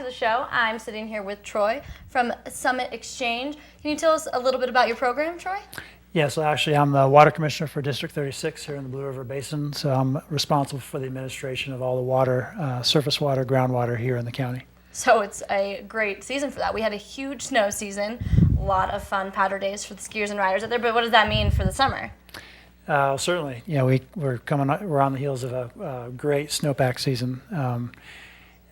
To the show. I'm sitting here with Troy from Summit Exchange. Can you tell us a little bit about your program, Troy? Yeah, so actually I'm the water commissioner for District 36 here in the Blue River Basin, so I'm responsible for the administration of all the water, surface water, groundwater here in the county. So it's a great season for that. We had a huge snow season, a lot of fun powder days for the skiers and riders out there, but what does that mean for the summer? Certainly, we're on the heels of a great snowpack season.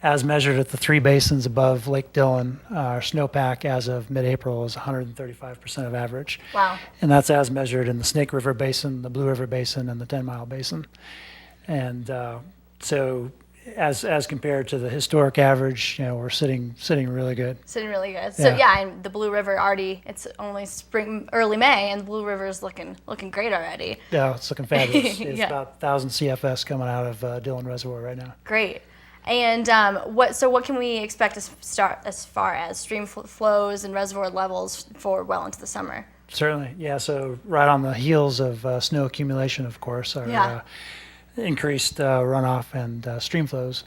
As measured at the three basins above Lake Dillon, our snowpack as of mid-April is 135% of average. Wow. And that's as measured in the Snake River Basin, the Blue River Basin, and the 10 Mile Basin. And so as compared to the historic average, we're sitting really good. Sitting really good. So yeah, and the Blue River already, it's only spring, early May, and the Blue River is looking great already. Yeah, it's looking fabulous. It's Yeah. about 1,000 CFS coming out of Dillon Reservoir right now. Great. And what can we expect as far as stream flows and reservoir levels for well into the summer? Certainly, yeah. So right on the heels of snow accumulation, of course, our increased runoff and stream flows.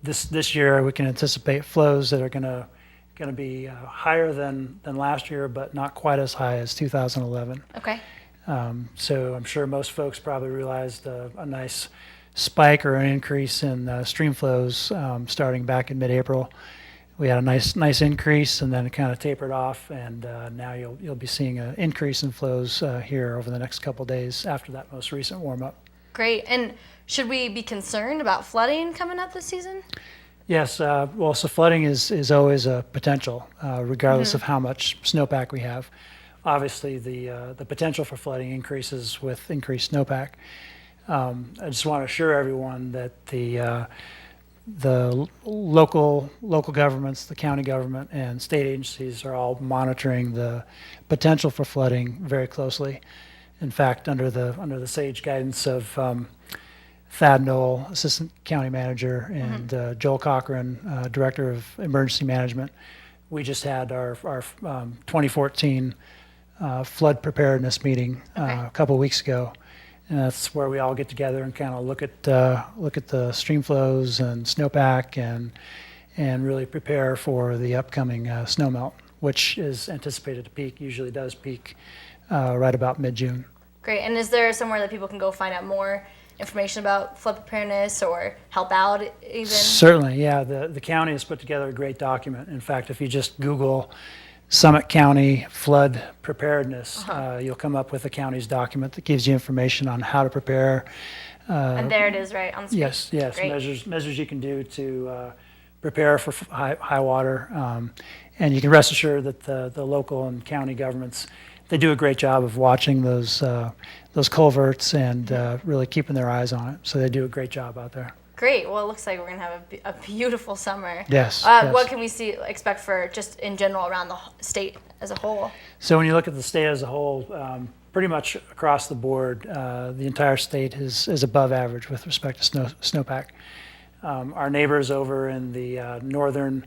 This year we can anticipate flows that are going to be higher than last year, but not quite as high as 2011. Okay. So I'm sure most folks probably realized a nice spike or an increase in stream flows starting back in mid-April. We had a nice increase, and then it kind of tapered off, and now you'll be seeing an increase in flows here over the next couple days after that most recent warm-up. Great. And should we be concerned about flooding coming up this season? Yes. Well, so flooding is always a potential, regardless of how much snowpack we have. Obviously, the potential for flooding increases with increased snowpack. I just want to assure everyone that the local governments, the county government, and state agencies are all monitoring the potential for flooding very closely. In fact, under the sage guidance of Thad Knoll, Assistant County Manager, and Joel Cochran, Director of Emergency Management, we just had our 2014 flood preparedness meeting a couple weeks ago. And that's where we all get together and kind of look at the stream flows and snowpack and really prepare for the upcoming snowmelt, which is anticipated to peak. Usually does peak right about mid-June. Great. And is there somewhere that people can go find out more information about flood preparedness or help out even? Certainly, yeah. The county has put together a great document. In fact, if you just Google Summit County flood preparedness, you'll come up with the county's document that gives you information on how to prepare. And there it is, right on the screen. Yes. Great. Measures you can do to prepare for high water, and you can rest assured that the local and county governments, they do a great job of watching those culverts and really keeping their eyes on it. So they do a great job out there. Great. Well, it looks like we're going to have a beautiful summer. Yes. What can we expect for just in general around the state as a whole? So when you look at the state as a whole, pretty much across the board, the entire state is above average with respect to snowpack. Our neighbors over in the northern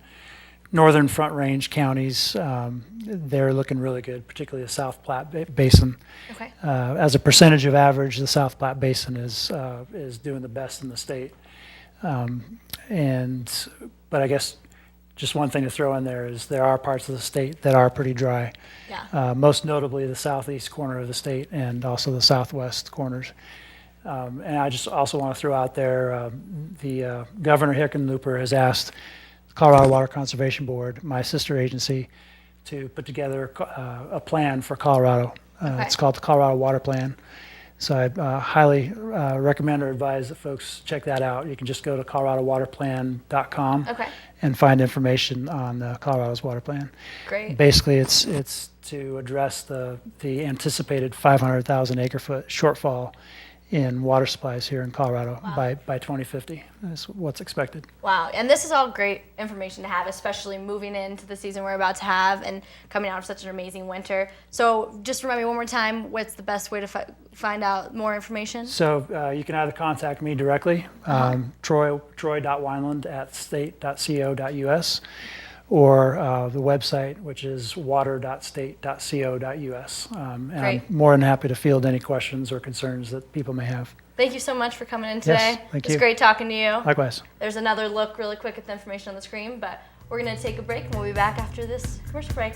Front Range counties, they're looking really good, particularly the South Platte Basin. Okay. As a percentage of average, the South Platte Basin is doing the best in the state. But I guess just one thing to throw in there is there are parts of the state that are pretty dry. Yeah. Most notably the southeast corner of the state and also the southwest corners. And I just also want to throw out there, the Governor Hickenlooper has asked the Colorado Water Conservation Board, my sister agency, to put together a plan for Colorado. It's called the Colorado Water Plan. So I highly recommend or advise that folks check that out. You can just go to coloradowaterplan.com and find information on Colorado's water plan. Great. Basically, it's to address the anticipated 500,000 acre-foot shortfall in water supplies here in Colorado by 2050. That's what's expected. Wow, and this is all great information to have, especially moving into the season we're about to have and coming out of such an amazing winter. So just remind me one more time, what's the best way to find out more information? So you can either contact me directly, troy.wineland@state.co.us, or the website, which is water.state.co.us. And I'm Great. more than happy to field any questions or concerns that people may have. Thank you so much for coming in today. Thank It's you. great talking to you. Likewise. There's another look really quick at the information on the screen, but we're going to take a break and we'll be back after this commercial break.